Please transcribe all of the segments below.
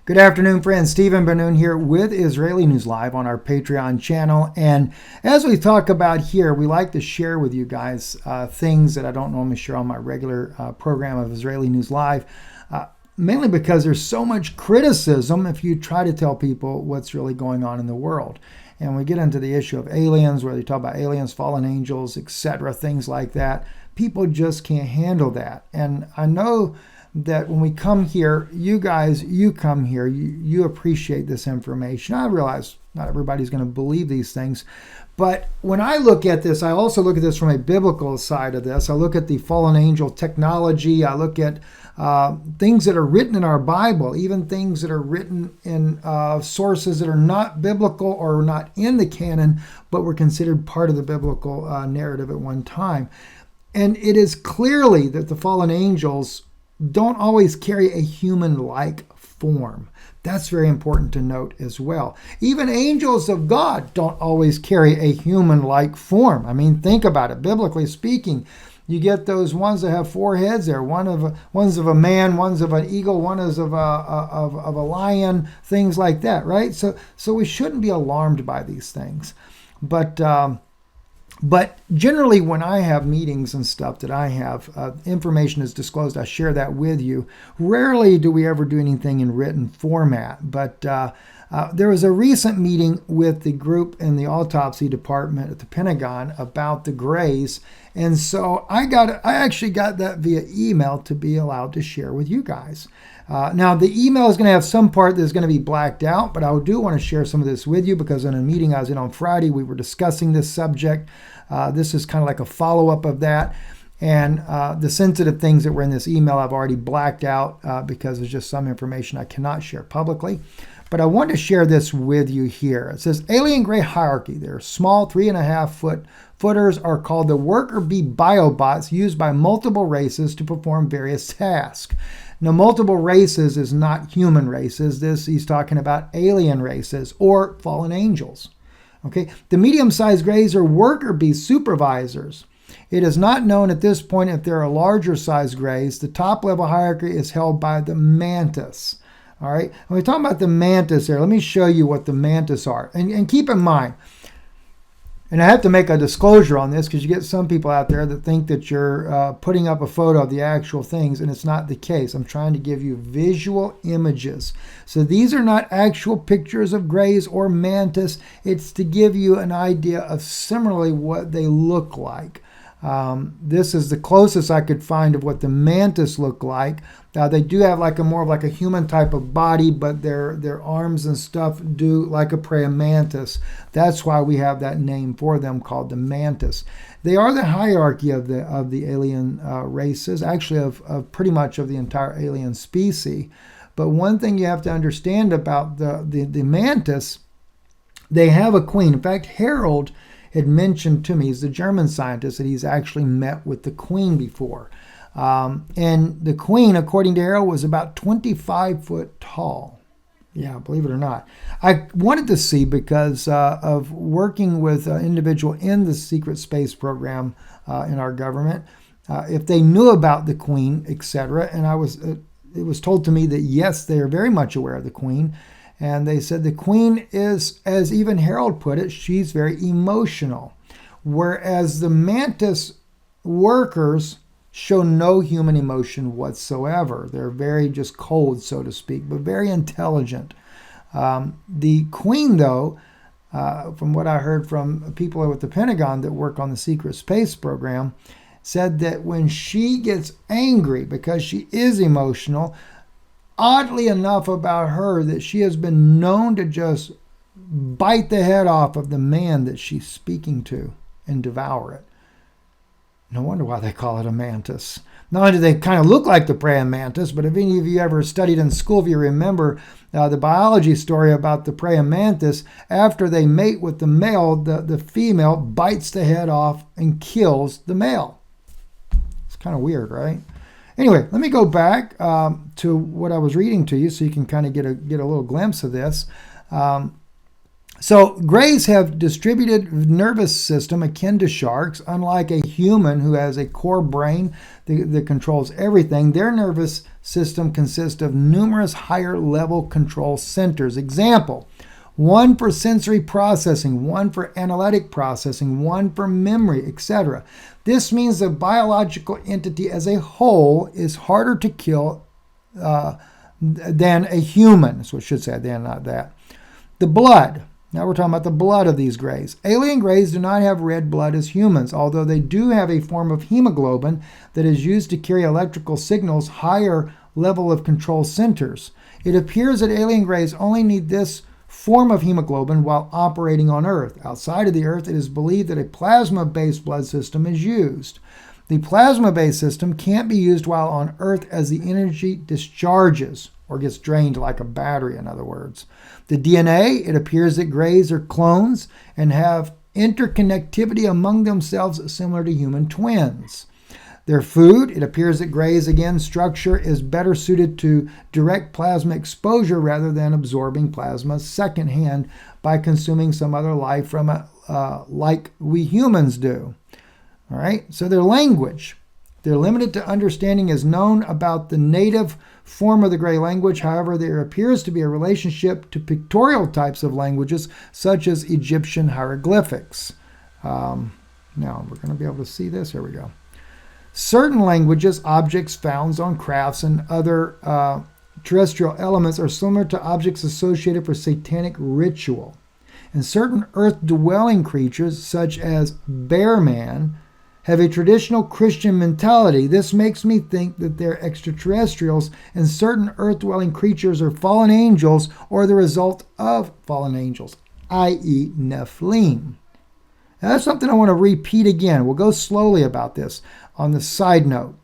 Good afternoon, friends. Stephen Ben-Nun here with Israeli News Live on our Patreon channel. And as we talk about here, we like to share with you guys things that I don't normally share on my regular program of Israeli News Live, mainly because there's so much criticism if you try to tell people what's really going on in the world. And we get into the issue of aliens, where they talk about aliens, fallen angels, etc., things like that. People just can't handle that. And I know that when we come here, you guys, you come here, you appreciate this information. I realize not everybody's going to believe these things. But when I look at this, I also look at this from a biblical side of this. I look at the fallen angel technology. I look at things that are written in our Bible, even things that are written in sources that are not biblical or not in the canon, but were considered part of the biblical narrative at one time. And it is clearly that the fallen angels don't always carry a human-like form. That's very important to note as well. Even angels of God don't always carry a human-like form. I mean, think about it. Biblically speaking, you get those ones that have four heads there. One's of a man, one's of an eagle, one is of a lion, things like that, right? So we shouldn't be alarmed by these things. But generally, when I have meetings and stuff that I have, information is disclosed. I share that with you. Rarely do we ever do anything in written format. But there was a recent meeting with the group in the autopsy department at the Pentagon about the Greys. And so I actually got that via email to be allowed to share with you guys. Now, the email is going to have some part that's going to be blacked out, but I do want to share some of this with you because in a meeting I was in on Friday, we were discussing this subject. This is kind of like a follow-up of that. And the sensitive things that were in this email I've already blacked out because there's just some information I cannot share publicly. But I want to share this with you here. It says, alien gray hierarchy. They're small 3.5 footers are called the worker bee biobots used by multiple races to perform various tasks. Now, multiple races is not human races. He's talking about alien races or fallen angels. Okay, the medium-sized greys are worker bee supervisors. It is not known at this point if there are larger-sized greys. The top-level hierarchy is held by the mantis. All right, when we're talking about the mantis here, let me show you what the mantis are. And keep in mind, and I have to make a disclosure on this because you get some people out there that think that you're putting up a photo of the actual things, and it's not the case. I'm trying to give you visual images. So these are not actual pictures of greys or mantis. It's to give you an idea of similarly what they look like. This is the closest I could find of what the mantis look like. They do have like more of like a human type of body, but their arms and stuff do like a praying mantis. That's why we have that name for them called the mantis. They are the hierarchy of the alien races, actually of pretty much of the entire alien species. But one thing you have to understand about the mantis, they have a queen. In fact, Harold had mentioned to me, he's the German scientist, that he's actually met with the queen before. And the queen, according to Harold, was about 25 foot tall. Yeah, believe it or not. I wanted to see because of working with an individual in the secret space program in our government, if they knew about the queen, etc. And it was told to me that yes, they are very much aware of the queen. And they said the queen is, as even Harold put it, she's very emotional. Whereas the mantis workers show no human emotion whatsoever. They're very just cold, so to speak, but very intelligent. The queen, though, from what I heard from people with the Pentagon that work on the secret space program, said that when she gets angry, because she is emotional, oddly enough about her, that she has been known to just bite the head off of the man that she's speaking to and devour it. No wonder why they call it a mantis. Not only do they kind of look like the praying mantis, but if any of you ever studied in school, if you remember the biology story about the praying mantis, after they mate with the male, the female bites the head off and kills the male. It's kind of weird, right? Anyway, let me go back to what I was reading to you so you can kind of get a little glimpse of this. So Greys have distributed nervous system akin to sharks. Unlike a human who has a core brain that controls everything, their nervous system consists of numerous higher level control centers. Example, one for sensory processing, one for analytic processing, one for memory, etc. This means the biological entity as a whole is harder to kill than a human. So I should say than, not that. The blood. Now we're talking about the blood of these Greys. Alien Greys do not have red blood as humans, although they do have a form of hemoglobin that is used to carry electrical signals higher level of control centers. It appears that alien Greys only need this form of hemoglobin while operating on Earth. Outside of the Earth, it is believed that a plasma-based blood system is used. The plasma-based system can't be used while on Earth as the energy discharges, or gets drained like a battery, in other words. The DNA, it appears that Greys are clones and have interconnectivity among themselves similar to human twins. Their food, it appears that Greys, again, structure is better suited to direct plasma exposure rather than absorbing plasma secondhand by consuming some other life from like we humans do. All right, so their language. They're limited to understanding is known about the native form of the Grey language. However, there appears to be a relationship to pictorial types of languages, such as Egyptian hieroglyphics. Now, we're going to be able to see this. Here we go. Certain languages, objects found on crafts, and other terrestrial elements are similar to objects associated for satanic ritual. And certain earth-dwelling creatures, such as bear man, have a traditional Christian mentality. This makes me think that they're extraterrestrials, and certain earth-dwelling creatures are fallen angels or the result of fallen angels, i.e. Nephilim. Now, that's something I want to repeat again. We'll go slowly about this. On the side note,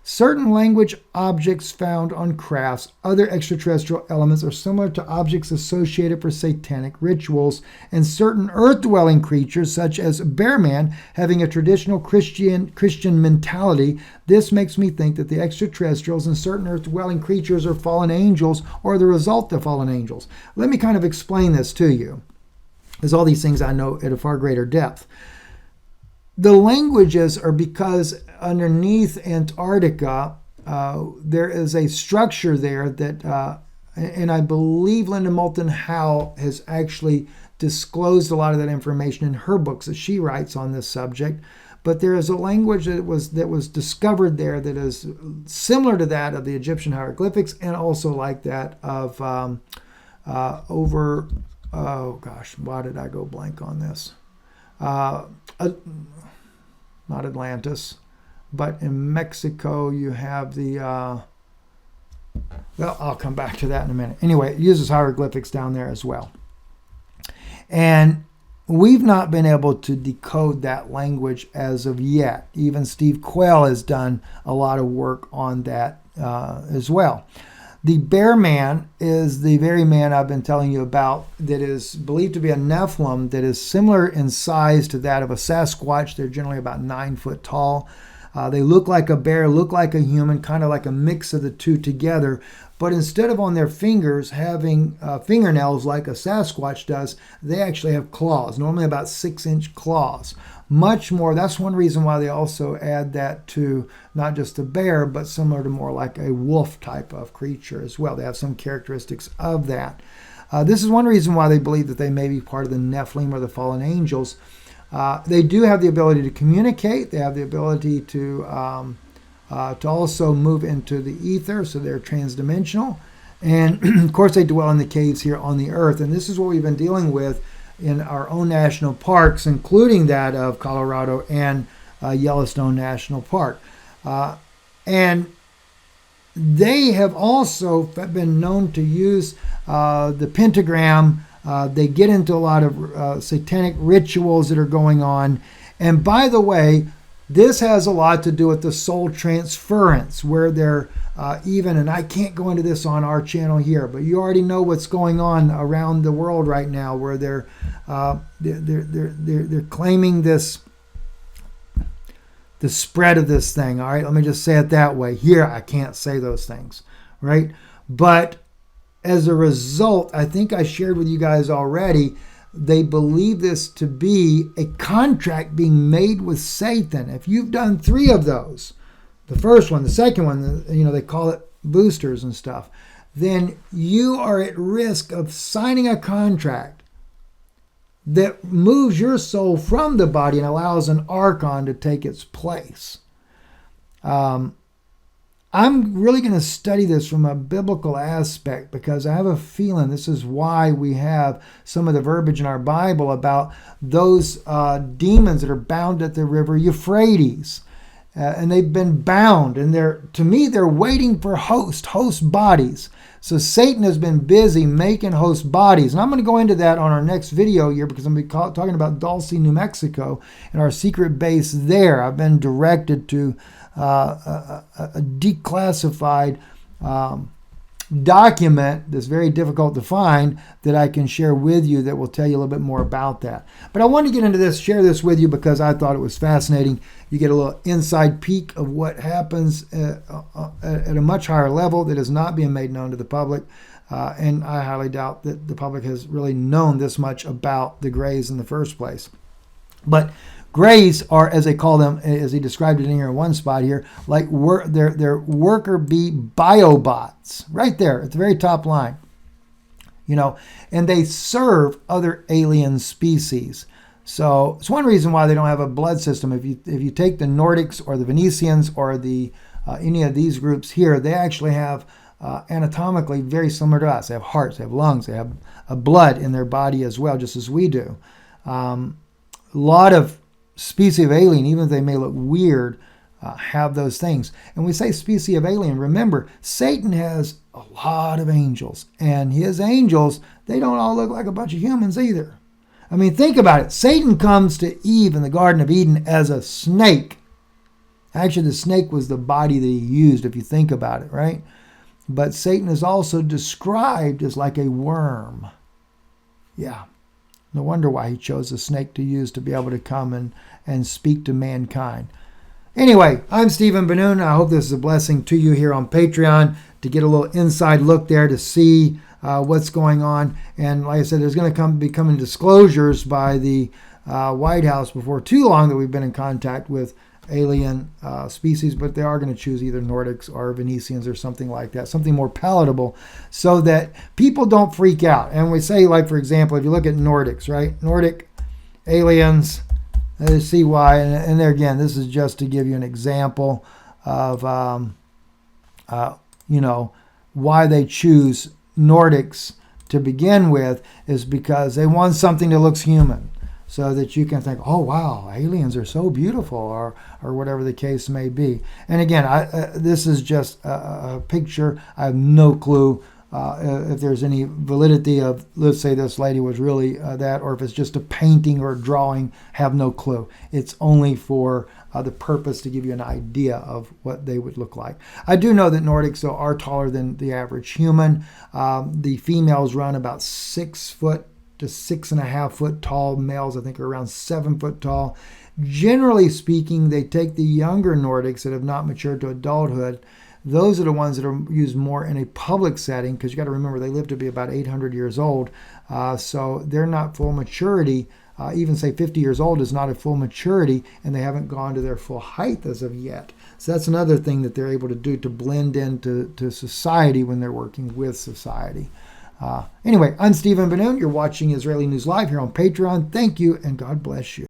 certain language objects found on crafts, other extraterrestrial elements are similar to objects associated for satanic rituals, and certain earth-dwelling creatures, such as bear man, having a traditional Christian mentality. This makes me think that the extraterrestrials and certain earth-dwelling creatures are fallen angels or the result of fallen angels. Let me kind of explain this to you, because all these things I know at a far greater depth. The languages are because underneath Antarctica, there is a structure there that, and I believe Linda Moulton Howe has actually disclosed a lot of that information in her books that she writes on this subject. But there is a language that was discovered there that is similar to that of the Egyptian hieroglyphics, and also like that of oh gosh, why did I go blank on this? Not Atlantis, but in Mexico you have the, well, I'll come back to that in a minute. Anyway, it uses hieroglyphics down there as well. And we've not been able to decode that language as of yet. Even Steve Quayle has done a lot of work on that as well. The bear man is the very man I've been telling you about that is believed to be a Nephilim that is similar in size to that of a Sasquatch. They're generally about 9 foot tall. They look like a bear, look like a human, kind of like a mix of the two together. But instead of on their fingers having fingernails like a Sasquatch does, they actually have claws, normally about 6-inch claws. Much more, that's one reason why they also add that to not just a bear, but similar to more like a wolf type of creature as well. They have some characteristics of that. This is one reason why they believe that they may be part of the Nephilim or the fallen angels. They do have the ability to communicate. They have the ability to also move into the ether, so they're transdimensional. And of course, they dwell in the caves here on the earth. And this is what we've been dealing with in our own national parks, including that of Colorado and Yellowstone National Park. And they have also been known to use the pentagram. They get into a lot of satanic rituals that are going on. And by the way, this has a lot to do with the soul transference, where they're even, and I can't go into this on our channel here, but you already know what's going on around the world right now, where they're claiming this, the spread of this thing. All right, let me just say it that way. Here, I can't say those things, right? But as a result, I think I shared with you guys already they believe this to be a contract being made with Satan. If you've done 3 of those, the first one, the second one, they call it boosters and stuff, then you are at risk of signing a contract that moves your soul from the body and allows an archon to take its place. I'm really going to study this from a biblical aspect because I have a feeling this is why we have some of the verbiage in our Bible about those demons that are bound at the river Euphrates. And they've been bound, and they're waiting for host bodies. So Satan has been busy making host bodies. And I'm going to go into that on our next video here because I'm going to be talking about Dulce, New Mexico, and our secret base there. I've been directed to a declassified document that's very difficult to find that I can share with you that will tell you a little bit more about that. But I wanted to get into this, share this with you because I thought it was fascinating. You get a little inside peek of what happens at a much higher level that is not being made known to the public. And I highly doubt that the public has really known this much about the Greys in the first place. But Greys are, as they call them, as he described it in here in one spot here, like they're worker bee biobots, right there at the very top line. And they serve other alien species. So it's one reason why they don't have a blood system. If you take the Nordics or the Venetians or the any of these groups here, they actually have anatomically very similar to us. They have hearts, they have lungs, they have blood in their body as well, just as we do. A lot of species of alien, even if they may look weird, have those things. And we say species of alien, remember, Satan has a lot of angels. And his angels, they don't all look like a bunch of humans either. I mean, think about it. Satan comes to Eve in the Garden of Eden as a snake. Actually, the snake was the body that he used, if you think about it, right? But Satan is also described as like a worm. Yeah. No wonder why he chose a snake to use to be able to come and speak to mankind. Anyway, I'm Stephen Ben-Nun. I hope this is a blessing to you here on Patreon to get a little inside look there to see what's going on. And like I said, there's going to be coming disclosures by the White House before too long that we've been in contact with alien species, but they are going to choose either Nordics or Venetians or something like that, something more palatable so that people don't freak out. And we say, like, for example, if you look at Nordics, right? Nordic aliens, let's see why. And there again, this is just to give you an example of, why they choose Nordics to begin with is because they want something that looks human. So that you can think, oh, wow, aliens are so beautiful, or whatever the case may be. And again, this is just a picture. I have no clue if there's any validity of, let's say this lady was really that, or if it's just a painting or a drawing, have no clue. It's only for the purpose to give you an idea of what they would look like. I do know that Nordics, though, are taller than the average human. The females run about 6 foot to 6.5 foot tall. Males, I think, are around 7 foot tall. Generally speaking, they take the younger Nordics that have not matured to adulthood. Those are the ones that are used more in a public setting because you got to remember they live to be about 800 years old. So they're not full maturity. Even say 50 years old is not a full maturity, and they haven't gone to their full height as of yet. So that's another thing that they're able to do to blend into society when they're working with society. Anyway, I'm Stephen Ben-Nun. You're watching Israeli News Live here on Patreon. Thank you, and God bless you.